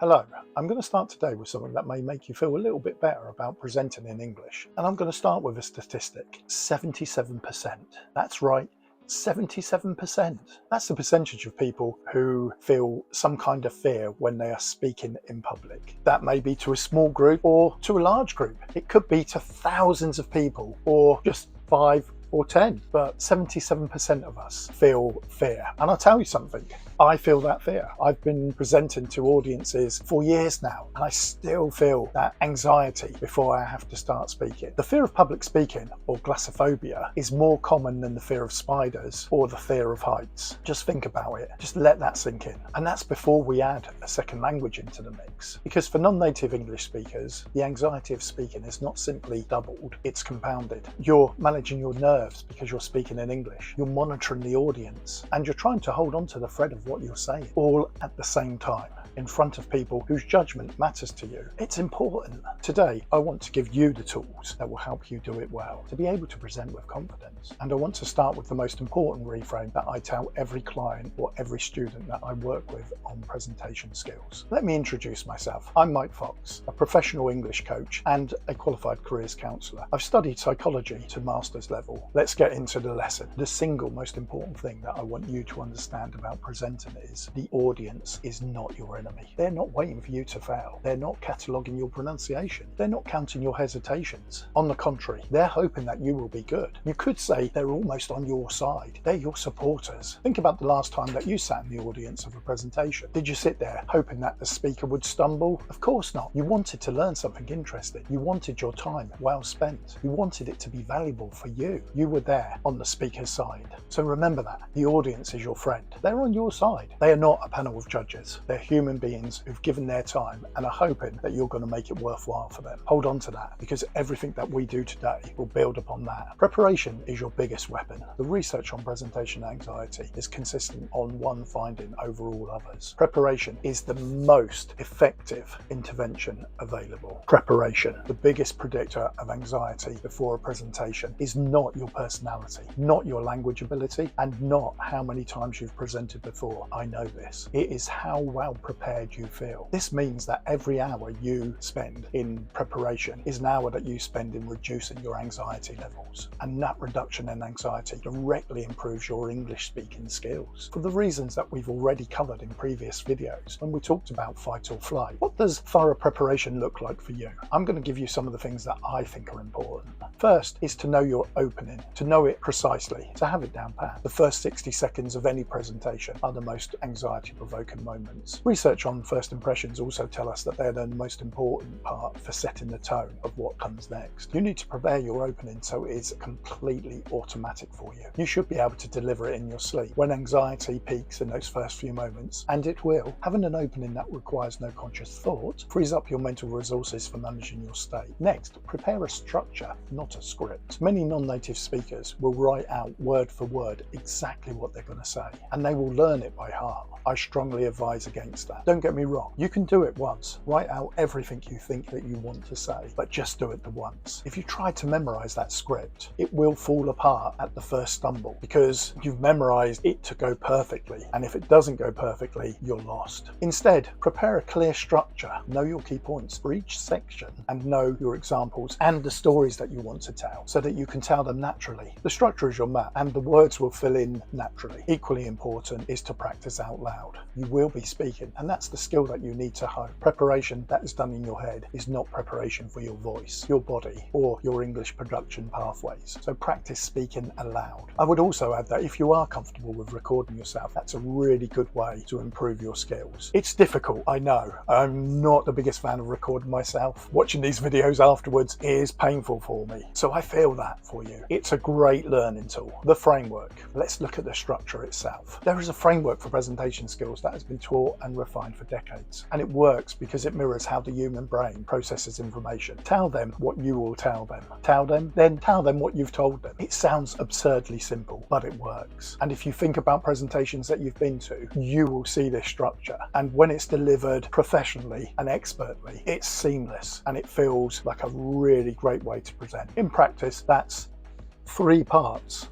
Hello, I'm going to start today with something that may make you feel a little bit better about presenting in English. And I'm going to start with a statistic, 77%. That's right, 77%. That's the percentage of people who feel some kind of fear when they are speaking in public. That may be to a small group or to a large group. It could be to thousands of people or just 5 or 10, but 77% of us feel fear. And I'll tell you something, I feel that fear. I've been presenting to audiences for years now, and I still feel that anxiety before I have to start speaking. The fear of public speaking, or glossophobia, is more common than the fear of spiders or the fear of heights. Just think about it. Just let that sink in. And that's before we add a second language into the mix. Because for non-native English speakers, the anxiety of speaking is not simply doubled, it's compounded. You're managing your nerves because you're speaking in English. You're monitoring the audience, and you're trying to hold on to the thread of what you're saying, all at the same time, in front of people whose judgment matters to you. It's important. Today, I want to give you the tools that will help you do it well, to be able to present with confidence. And I want to start with the most important reframe that I tell every client or every student that I work with on presentation skills. Let me introduce myself. I'm Mike Fox, a professional English coach and a qualified careers counsellor. I've studied psychology to master's level. Let's get into the lesson. The single most important thing that I want you to understand about presenting is the audience is not your enemy. They're not waiting for you to fail. They're not cataloguing your pronunciation. They're not counting your hesitations. On the contrary, they're hoping that you will be good. You could say they're almost on your side. They're your supporters. Think about the last time that you sat in the audience of a presentation. Did you sit there hoping that the speaker would stumble? Of course not. You wanted to learn something interesting. You wanted your time well spent. You wanted it to be valuable for you. You were there on the speaker's side. So remember that. The audience is your friend. They're on your side. They are not a panel of judges. They're human beings who've given their time and are hoping that you're going to make it worthwhile for them. Hold on to that, because everything that we do today will build upon that. Preparation is your biggest weapon. The research on presentation anxiety is consistent on one finding over all others. Preparation is the most effective intervention available. Preparation, the biggest predictor of anxiety before a presentation, is not your personality, not your language ability, and not how many times you've presented before. I know this. It is how well prepared you feel. This means that every hour you spend in preparation is an hour that you spend in reducing your anxiety levels. And that reduction in anxiety directly improves your English speaking skills. For the reasons that we've already covered in previous videos when we talked about fight or flight. What does thorough preparation look like for you? I'm going to give you some of the things that I think are important. First is to know your opening, to know it precisely, to have it down pat. The first 60 seconds of any presentation are the most anxiety-provoking moments. Research on first impressions also tell us that they're the most important part for setting the tone of what comes next. You need to prepare your opening so it is completely automatic for you. You should be able to deliver it in your sleep. When anxiety peaks in those first few moments, and it will, having an opening that requires no conscious thought frees up your mental resources for managing your state. Next, prepare a structure, not a script. Many non-native speakers will write out word for word exactly what they're going to say, and they will learn it by heart. I strongly advise against that. Don't get me wrong, you can do it once. Write out everything you think that you want to say, but just do it the once. If you try to memorize that script, it will fall apart at the first stumble because you've memorized it to go perfectly, and if it doesn't go perfectly, you're lost. Instead, prepare a clear structure, know your key points for each section, and know your examples and the stories that you want to tell so that you can tell them naturally. The structure is your map, and the words will fill in naturally. Equally important is to practice out loud. You will be speaking, and that's the skill that you need to hone. Preparation that is done in your head is not preparation for your voice, your body, or your English production pathways. So practice speaking aloud. I would also add that if you are comfortable with recording yourself, that's a really good way to improve your skills. It's difficult, I know. I'm not the biggest fan of recording myself. Watching these videos afterwards is painful for me, so I feel that for you. It's a great learning tool. The framework. Let's look at the structure itself. There is a framework for presentation skills that has been taught and refined for decades, and it works because it mirrors how the human brain processes information. Tell them what you will tell them. Tell them what you've told them. It sounds absurdly simple, but it works. And if you think about presentations that you've been to, you will see this structure, and when it's delivered professionally and expertly, it's seamless and it feels like a really great way to present. In practice, that's 3 parts.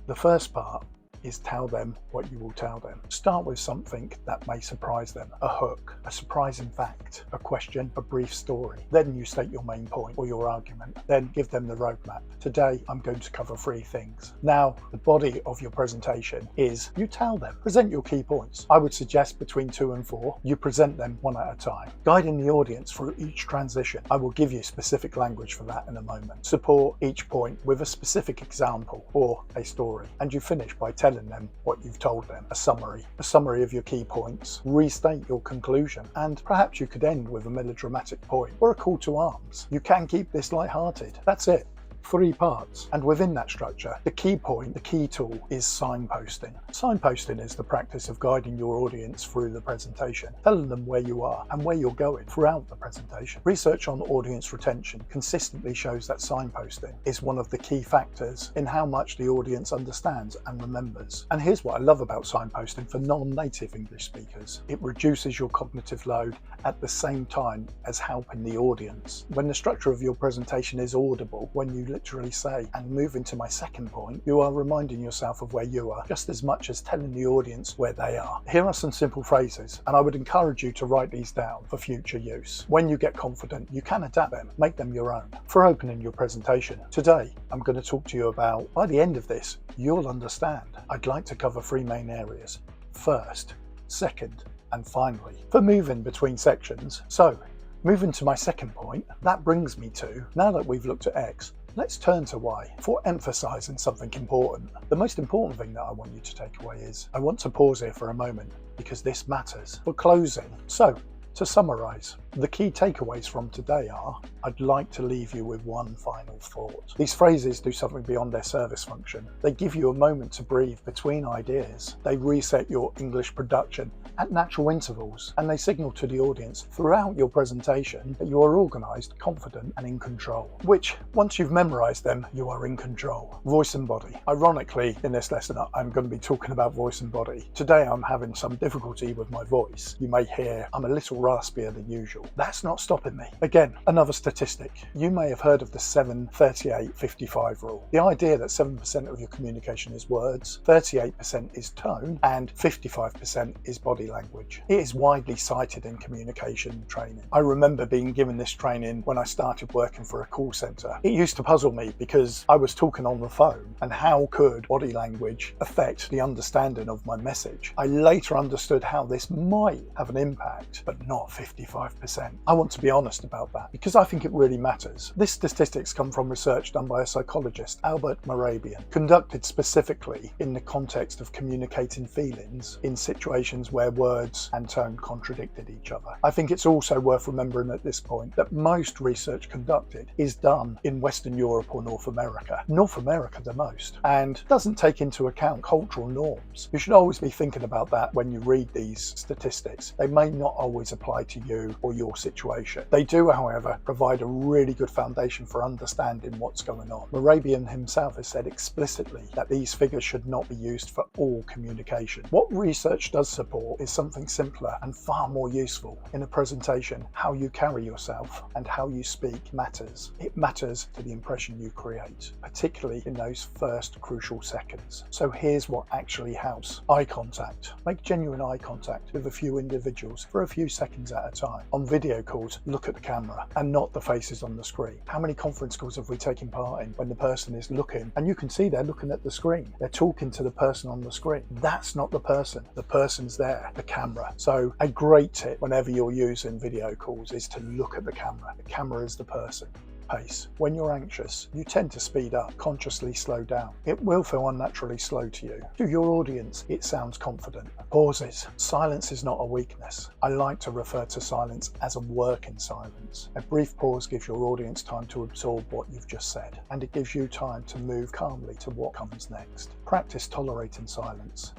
The first part is tell them what you will tell them. Start with something that may surprise them, a hook, a surprising fact, a question, a brief story. Then you state your main point or your argument. Then give them the roadmap. Today, I'm going to cover 3 things. Now, the body of your presentation is you tell them. Present your key points. I would suggest between 2 and 4. You present them one at a time. Guiding the audience through each transition. I will give you specific language for that in a moment. Support each point with a specific example or a story. And you finish by telling them what you've told them. A summary of your key points. Restate your conclusion. And perhaps you could end with a melodramatic point or a call to arms. You can keep this light-hearted. That's it. 3 parts, and within that structure, the key point, the key tool is signposting. Signposting is the practice of guiding your audience through the presentation, telling them where you are and where you're going throughout the presentation. Research on audience retention consistently shows that signposting is one of the key factors in how much the audience understands and remembers. And here's what I love about signposting for non-native English speakers. It reduces your cognitive load at the same time as helping the audience. When the structure of your presentation is audible, when you literally say, and move into my second point, you are reminding yourself of where you are just as much as telling the audience where they are. Here are some simple phrases, and I would encourage you to write these down for future use. When you get confident, you can adapt them, make them your own. For opening your presentation, today I'm going to talk to you about, by the end of this, you'll understand. I'd like to cover 3 main areas. First, second, and finally, for moving between sections. So, moving to my second point, that brings me to, now that we've looked at X, let's turn to Y for emphasizing something important. The most important thing that I want you to take away is, I want to pause here for a moment because this matters. For closing, so to summarize, the key takeaways from today are, I'd like to leave you with one final thought. These phrases do something beyond their service function. They give you a moment to breathe between ideas. They reset your English production at natural intervals, and they signal to the audience throughout your presentation that you are organized, confident, and in control. Which, once you've memorized them, you are in control. Voice and body. Ironically, in this lesson, I'm going to be talking about voice and body. Today, I'm having some difficulty with my voice. You may hear I'm a little raspier than usual. That's not stopping me. Again, another statistic. You may have heard of the 7-38-55 rule. The idea that 7% of your communication is words, 38% is tone, and 55% is body language. It is widely cited in communication training. I remember being given this training when I started working for a call center. It used to puzzle me because I was talking on the phone, and how could body language affect the understanding of my message? I later understood how this might have an impact, but not 55%. I want to be honest about that because I think it really matters. This statistics come from research done by a psychologist, Albert Morabian, conducted specifically in the context of communicating feelings in situations where words and tone contradicted each other. I think it's also worth remembering at this point that most research conducted is done in Western Europe or North America. North America the most, and doesn't take into account cultural norms. You should always be thinking about that when you read these statistics. They may not always apply to you or your situation. They do, however, provide a really good foundation for understanding what's going on. Morabian himself has said explicitly that these figures should not be used for all communication. What research does support is something simpler and far more useful. In a presentation, how you carry yourself and how you speak matters. It matters to the impression you create, particularly in those first crucial seconds. So here's what actually helps. Eye contact. Make genuine eye contact with a few individuals for a few seconds at a time. On video calls, look at the camera and not the faces on the screen. How many conference calls have we taken part in when the person is looking and you can see they're looking at the screen? They're talking to the person on the screen. That's not the person. The person's there, the camera. So a great tip whenever you're using video calls is to look at the camera. The camera is the person. Pace. When you're anxious, you tend to speed up, consciously slow down. It will feel unnaturally slow to you. To your audience, it sounds confident. Pauses. Silence is not a weakness. I like to refer to silence as a work in silence. A brief pause gives your audience time to absorb what you've just said, and it gives you time to move calmly to what comes next. Practice tolerating silence.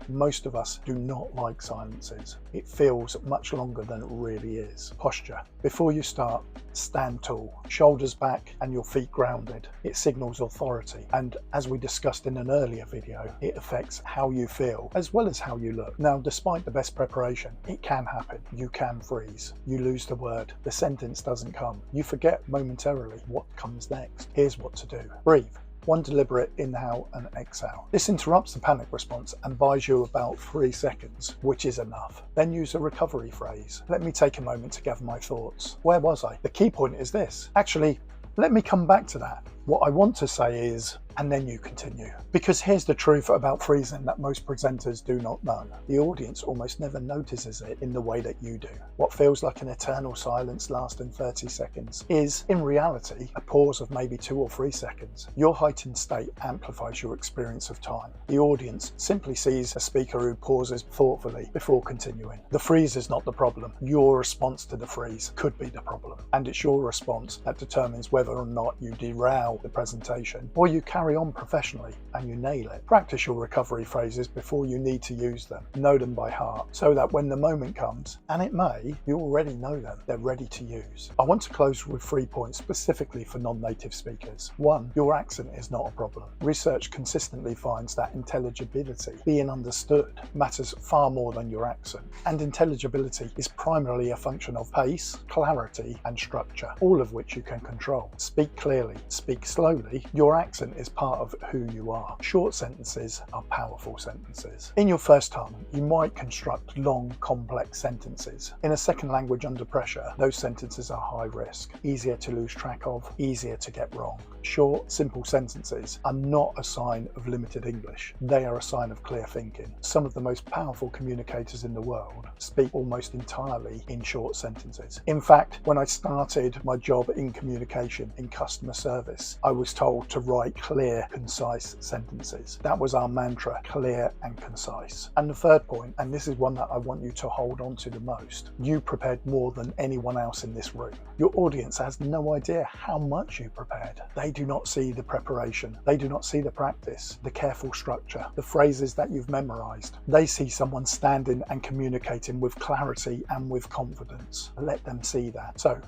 Most of us do not like silences. It feels much longer than it really is. Posture. Before you start, stand tall, shoulders back and your feet grounded. It signals authority, and as we discussed in an earlier video, it affects how you feel as well as how you look. Now, despite the best preparation, it can happen. You can freeze. You lose the word. The sentence doesn't come. You forget momentarily what comes next. Here's what to do. Breathe. one deliberate inhale and exhale. This interrupts the panic response and buys you about 3 seconds, which is enough. Then use a recovery phrase. Let me take a moment to gather my thoughts. Where was I? The key point is this. Actually, let me come back to that. What I want to say is, and then you continue. Because here's the truth about freezing that most presenters do not know. The audience almost never notices it in the way that you do. What feels like an eternal silence lasting 30 seconds is, in reality, a pause of maybe 2 or 3 seconds. Your heightened state amplifies your experience of time. The audience simply sees a speaker who pauses thoughtfully before continuing. The freeze is not the problem. Your response to the freeze could be the problem. And it's your response that determines whether or not you derail the presentation or you carry on professionally and you nail it. Practice your recovery phrases before you need to use them. Know them by heart so that when the moment comes, and it may, you already know them. They're ready to use. I want to close with 3 points specifically for non-native speakers. 1. Your accent is not a problem. Research consistently finds that intelligibility, being understood, matters far more than your accent. And intelligibility is primarily a function of pace, clarity, and structure, all of which you can control. Speak clearly, speak slowly. Your accent is part of who you are. Short sentences are powerful sentences. In your first tongue, you might construct long, complex sentences. In a second language under pressure, those sentences are high risk, easier to lose track of, easier to get wrong. Short, simple sentences are not a sign of limited English. They are a sign of clear thinking. Some of the most powerful communicators in the world speak almost entirely in short sentences. In fact, when I started my job in communication, in customer service, I was told to write clear, concise sentences. That was our mantra, clear and concise. And the third point, and this is one that I want you to hold on to the most, you prepared more than anyone else in this room. Your audience has no idea how much you prepared. They do not see the preparation. They do not see the practice, the careful structure, the phrases that you've memorized. They see someone standing and communicating with clarity and with confidence. Let them see that. So,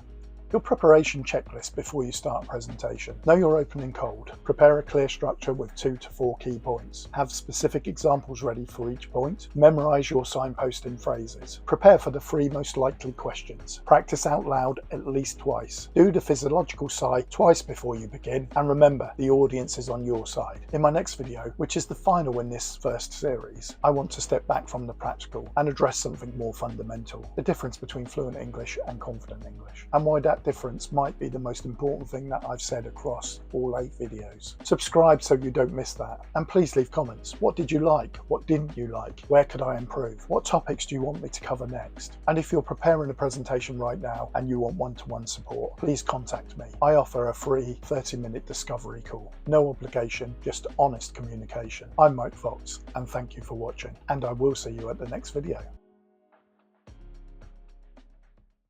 your preparation checklist before you start a presentation. Know your opening cold. Prepare a clear structure with 2 to 4 key points. Have specific examples ready for each point. Memorize your signposting phrases. Prepare for the 3 most likely questions. Practice out loud at least twice. Do the physiological sigh twice before you begin. And remember, the audience is on your side. In my next video, which is the final in this first series, I want to step back from the practical and address something more fundamental. The difference between fluent English and confident English. And why that difference might be the most important thing that I've said across all 8 videos. Subscribe so you don't miss that. And please leave comments. What did you like? What didn't you like? Where could I improve? What topics do you want me to cover next? And if you're preparing a presentation right now and you want one-to-one support, please contact me. I offer a free 30-minute discovery call. No obligation, just honest communication. I'm Mike Fox, and thank you for watching. And I will see you at the next video.